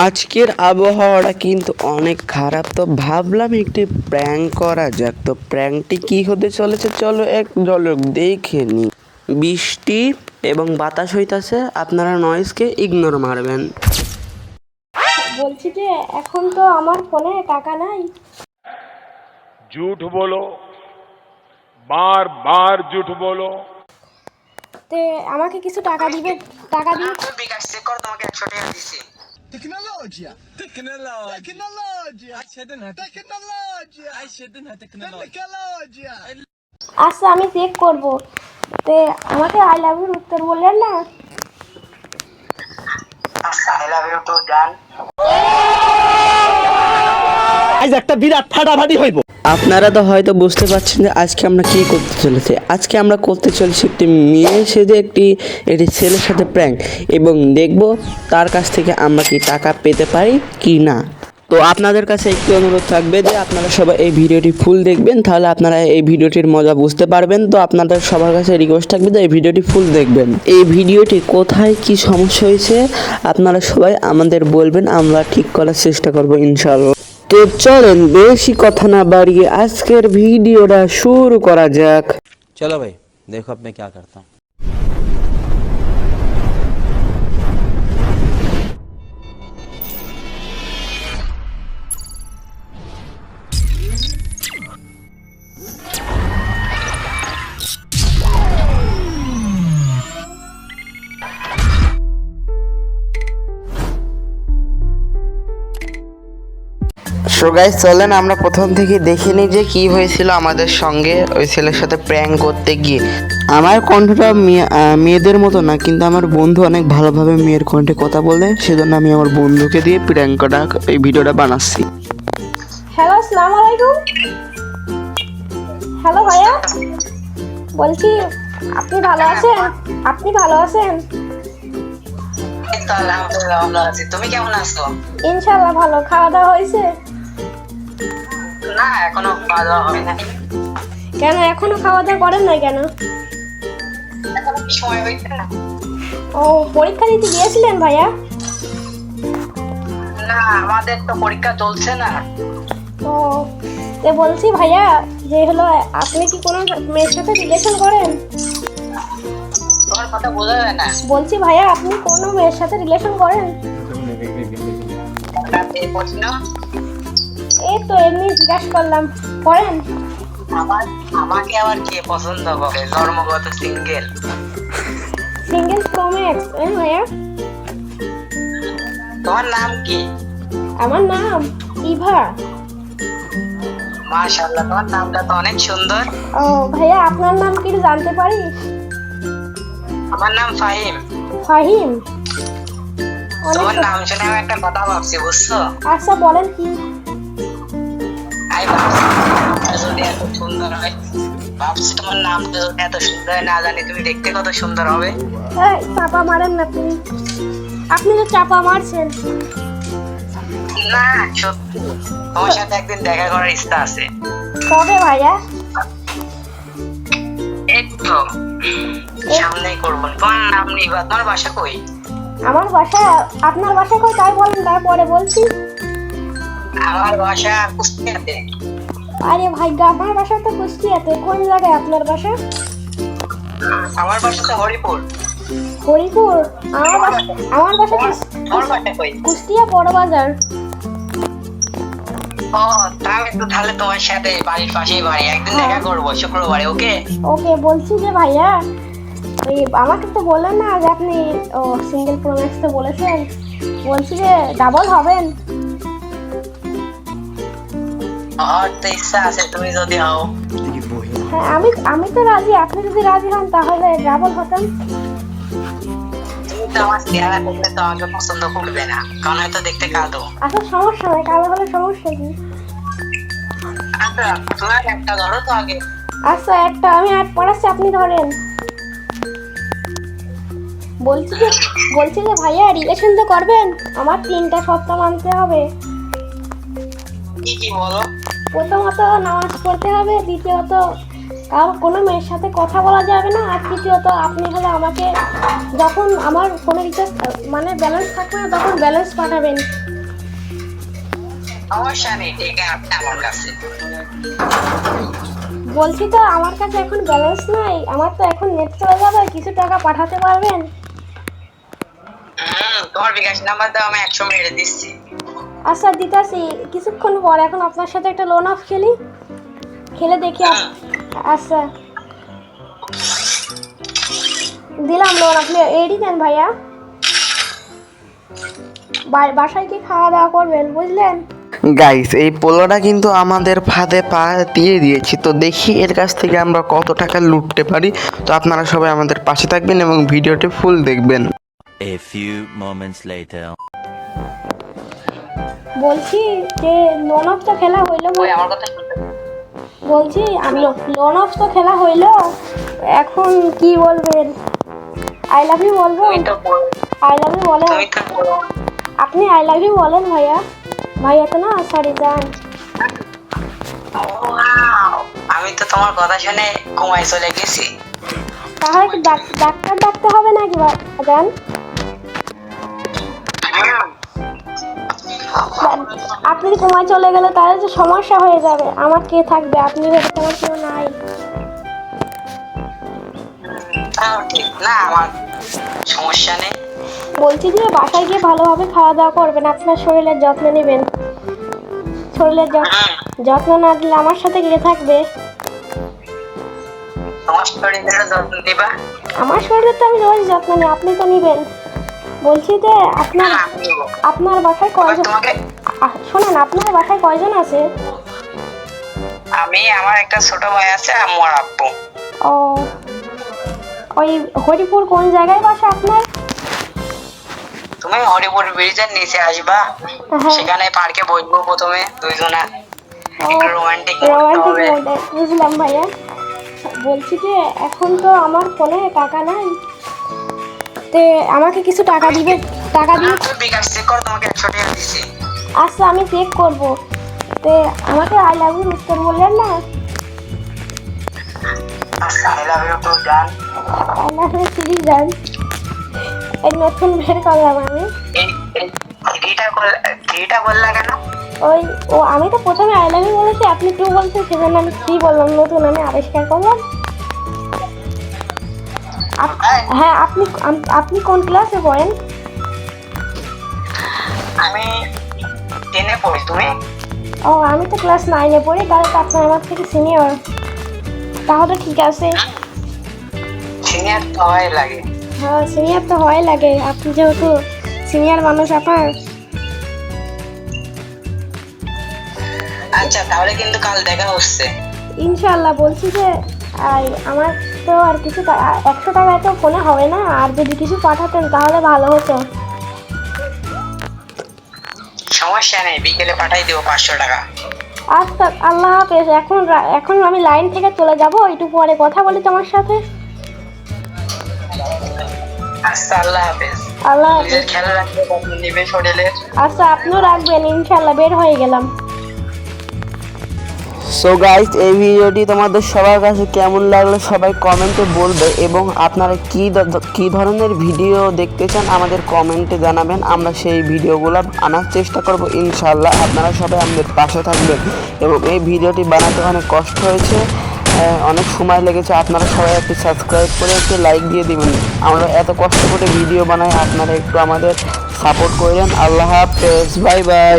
আজকের আবহাওয়াটা কিন্তু অনেক খারাপ, তো ভাবলাম একটি প্র্যাঙ্ক করা যাক। তো প্র্যাঙ্কটি কি হতে চলেছে চলো এক ঝলক দেখে নি। বৃষ্টি এবং বাতাস হইতাছে, আপনারা নয়েজকে ইগনোর মারবেন। বলছি যে এখন তো আমার ফোনে টাকা নাই। झूठ बोलो, बार बार झूठ बोलो। তে আমাকে কিছু টাকা দিবে, টাকা দিয়ে বিকাশ চেক কর, তোমাকে 100 টাকা দিছি। Tecnologia! আচ্ছা আমি চেক করব। তে আমাকে আই লাভ ইউর উত্তর বললেন না? আই লাভ ইউ টু জান। আজ একটা বিরাট ফাটাফাটি হইব। আপনারা তো হয়তো বুঝতে পারছেন যে আজকে আমরা কি করতে চলেছি। আজকে আমরা করতে চলেছি একটি মেয়ে সেজে একটি ছেলের সাথে প্র্যাঙ্ক, এবং দেখব তার কাছ থেকে আমরা কি টাকা পেতে পারি কি না। তো আপনাদের কাছে একটি অনুরোধ থাকবে যে আপনারা সবাই এই ভিডিওটি ফুল দেখবেন, তাহলে আপনারা এই ভিডিওটির মজা বুঝতে পারবেন। তো আপনাদের সবার কাছে রিকোয়েস্ট থাকবে যে এই ভিডিওটি ফুল দেখবেন। এই ভিডিওটি কোথায় কি সমস্যা হয়েছে আপনারা সবাই আমাদের বলবেন, আমরা ঠিক করার চেষ্টা করব ইনশাআল্লাহ। তো চলেন বেশি কথা না বাড়িয়ে আজকের ভিডিওটা শুরু করা যাক। चलो भाई देखो अब मैं क्या करता हूँ। সো গাইস চলেন আমরা প্রথম থেকে দেখে নিই যে কি হয়েছিল আমাদের সঙ্গে ওই ছেলের সাথে প্র্যাঙ্ক করতে গিয়ে। আমার কণ্ঠটা মেয়েদের মতো না, কিন্তু আমার বন্ধু অনেক ভালোভাবে মেয়ের কণ্ঠে কথা বলে, সেজন্য আমি আমার বন্ধুকে দিয়ে প্র্যাঙ্কটা এই ভিডিওটা বানাচ্ছি। হ্যালো, আসসালামু আলাইকুম। হ্যালো ভাইয়া, বলছি আপনি ভালো আছেন? আপনি ভালো আছেন? আলহামদুলিল্লাহ ভালো আছি, তুমি কেমন আছো? ইনশাআল্লাহ ভালো। খাওয়া দাওয়া হয়েছে? না এখনো খাওয়া দাওয়া হয় না। কেন এখনো খাওয়া দাওয়া করেন নাই কেন? সময় হয়েছে না। ও, পরীক্ষা দিতে গিয়েছিলেন ভাইয়া? না আমাদের তো পরীক্ষা চলছে না। ও, তো বলছি ভাইয়া যে হলো আপনি কি কোনো মেয়ের সাথে রিলেশন করেন? তোমার কথা বোঝা যায় না। বলছি ভাইয়া আপনি কোনো মেয়ের সাথে রিলেশন করেন? এই তো এমনি জিজ্ঞাসা করলাম, করেন? আমাকে আবার কে পছন্দ করে? জন্মগত সিঙ্গেল। Single Pro Max? ভাইয়া তোমার নাম কি? আমার নাম ইভা। মাশাআল্লাহ, তোমার নামটা তো অনেক সুন্দর। ও ভাইয়া আপনার নাম কি জানতে পারি? আমার নাম ফাহিম। ফাহিম? তোমার নাম শুনে আমি একটা কথা ভাবছি, বুঝছো? আচ্ছা বলেন কি? যদি এত সুন্দর হয়, ভাবছি তোমার নামটা যদি এত সুন্দর হয়, না জানি তুমি দেখতে কত সুন্দর হবে। চাপা মারেন না তুমি, আপনি তো চাপা মারছেন। না সত্যি, তোমার সাথে একদিন দেখা করার ইচ্ছা আছে। কবে ভাইয়া? এই তো সামনেই করবো। তোমার নাম নিবা, তোমার বাসা কই? আমার বাসা, আপনার বাসা কই তাই বলেন, তারপরে বলছি। আমার বাসা কুষ্টিয়াতে। আরে ভাই, আমার বাসা তো কুষ্টিয়াতে। কোন জায়গায় আপনার বাসা? আমার বাসা তো হরিপুর। হরিপুর? আমার বাসা তোমার বাসা কই? কুষ্টিয়া বড় বাজার। ও তাহলে তো, তাহলে তোমার সাথে বাড়ির পাশেই বাড়ি, একদিন দেখা করবো শুক্রবারে। ওকে ওকে। বলছি যে ভাইয়া ওই আমাকে তো বললেন না যে আপনি সিঙ্গেল প্রোম্যাক্স তো বলেছেন, বলছি যে ডাবল হবেন? আমার তো ইচ্ছা আছে, তুমি যদি হও। হ্যাঁ আমি তো রাজি। আপনি যদি রাজি হন তাহলে ডাবল হতাম। তুমি তো আমার চেহারা দেখলে তো আমাকে পছন্দ করবে না, কারণ হয়তো দেখতে কালো। আচ্ছা সমস্যা নাই, কালো হলে সমস্যা কি? আচ্ছা তোমার একটা ধরো তো আগে। আচ্ছা একটা আমি অ্যাড পড়াচ্ছি, আপনি ধরেন। বলছি যে ভাইয়া রিলেশন তো করবেন, আমার 3টা শর্ত মানতে হবে। কি কি বলো? প্রথমত নামাজ পড়তে হবে, দ্বিতীয়ত কোনো মেয়ের সাথে কথা বলা যাবে না, আর তৃতীয়ত আপনি হলে আমাকে যখন আমার ফোনে রিচার্জ মানে ব্যালেন্স থাকবে না তখন ব্যালেন্স পাঠাবেন। সমস্যা নেই, ঠিক আছে, আপনি আমার কাছে। বলছি তো আমার কাছে এখন ব্যালেন্স নাই, আমার তো এখন নেট চলে যাবে, কিছু টাকা পাঠাতে পারবেন? তোমার বিকাশ নাম্বার দাও, আমি 100 মেরে দিচ্ছি। আচ্ছা দিতাছি কিছুক্ষণ পর। এখন আপনার সাথে একটা লোন অফ খেলি, খেলে দেখি আচ্ছা দিলাম লোন, আপনি এডি দেন ভাইয়া। বাসায় কি খাওয়া দাওয়া করবেন বুঝলেন? গাইস এই পোলোটা কিন্তু আমাদের ফাঁদে পা দিয়ে দিয়েছি, তো দেখি এর কাছ থেকে আমরা কত টাকা লুটতে পারি। তো আপনারা সবাই আমাদের পাশে থাকবেন এবং ভিডিওটি ফুল দেখবেন। A few moments later. বলছি যে লোন অফ তো খেলা হইলো, ওই আমার কথা শুনতে। বলছি আমি লোন অফ তো খেলা হইলো, এখন কি বলবেন? আই লাভ ইউ বলবো? তুমি তো বলো, আই লাভ ইউ বলেন, তুমি তো বলো। আপনি আই লাভ ইউ বলেন ভাইয়া। ভাইয়া তো না, সরি জান। Wow, আমি তো তোমার কথা শুনে ঘুমাই চলে গেছি। তাহলে কি ডাক্তার ডাকতে হবে নাকি জান? আপনি ঘুমায় চলে গেলে তাহলে যে সমস্যা হয়ে যাবে, আমার কে থাকবে? আপনি ভেবে তোমার কেউ নাই। তাও ঠিক না, আমার সমস্যা নেই। বলছি যে বাসায় গিয়ে ভালোভাবে খাওয়া দাওয়া করবেন, আপনার শরীরের যত্ন নেবেন। শরীরের যত্ন না দিলে আমার সাথে কে থাকবে? তোমার শরীরের যত্ন দিবা। আমার শরীরের তো আমি রোজ যত্ন নিই, আপনি তো নিবেন। বলছি যে আপনার বাসায় কয়জন? তোমাকে শোনেন, আপনার বাসায় কয়জন আছে? আমি, আমার একটা ছোট ভাই আছে, আম্মু আর আব্বু। ও, ওই হরিপুর কোন জায়গায় বাসা আপনার? তুমি হরিপুর ব্রিজের নিচে আসবা, হ্যাঁ। সেখানে পার্কে বসবো প্রথমে দুইজনা, ও, একটু রোমান্টিক রোমান্টিক হবে। মোডে, বুঝলাম ভাইয়া। বলছি যে এখন তো আমার ফোনে টাকা নাই, তে আমাকে কিছু টাকা দিবে? টাকা দিয়ে তুমি বিকাশ চেক করো, তোমাকে 100 টাকা দিচ্ছি। আচ্ছা আমি চেক করব। তে আমাকে আই লাভ ইউ উত্তর বললেন না? আচ্ছা, আই লাভ ইউ টু জান। আই লাভ ইউ প্লিজ জান। এই নতুন বের করলাম আমি। থ্রিটা বললা কেন? ওই আমি তো প্রথমে আই লাভ ইউ বলেছি, আপনি টু বলছেন, সেজন্য আমি থ্রি বললাম, নতুন আমি আবিষ্কার করলাম। হ্যাঁ, আপনি কোন ক্লাসে পড়েন? আমি 10-এ পড়ি, তুমি? ও, আমি তো ক্লাস 9-এ পড়ি, তাহলে তো আপনার আমার থেকে সিনিয়র। তাহলে ঠিক আছে। সিনিয়র তো হয় লাগে। হ্যাঁ, সিনিয়র তো হয় লাগে, আপনি যেহেতু সিনিয়র মানুষ আপনার। আচ্ছা, তাহলে কিন্তু কাল দেখা হচ্ছে। ইনশাল্লাহ। বলছি যে আমার তো আর কিছু 100 টাকায় তো ফোনে হবে না, আর যদি কিছু পাঠাতেন তাহলে ভালো হতো। সমস্যা নেই, বিকেলে পাঠাই দেবো 500 টাকা। আচ্ছা, আল্লাহ হাফেজ। এখন আমি লাইন থেকে চলে যাব, একটু পরে কথা বলি তোমার সাথে। আচ্ছা, আল্লাহ হাফেজ। আল্লাহ নিজের হাফেজ। খেয়াল রাখবে, যত্ন নিবে শরীরের। আচ্ছা, আপনিও রাখবেন। ইনশাল্লাহ, বের হয়ে গেলাম। সো গাইস এই ভিডিওটি তোমাদের সবার কাছে কেমন লাগলো সবাই কমেন্টে বলবে, এবং আপনারা কী ধরনের ভিডিও দেখতে চান আমাদের কমেন্টে জানাবেন, আমরা সেই ভিডিওগুলো আনার চেষ্টা করব ইনশাল্লাহ। আপনারা সবাই আমাদের পাশে থাকবেন, এবং এই ভিডিওটি বানাতে অনেক কষ্ট হয়েছে, অনেক সময় লেগেছে। আপনারা সবাই একটু সাবস্ক্রাইব করে একটু লাইক দিয়ে দিবেন। আমরা এত কষ্ট করে ভিডিও বানাই, আপনারা একটু আমাদের সাপোর্ট করবেন। আল্লাহ হাফেজ, বাই বাই।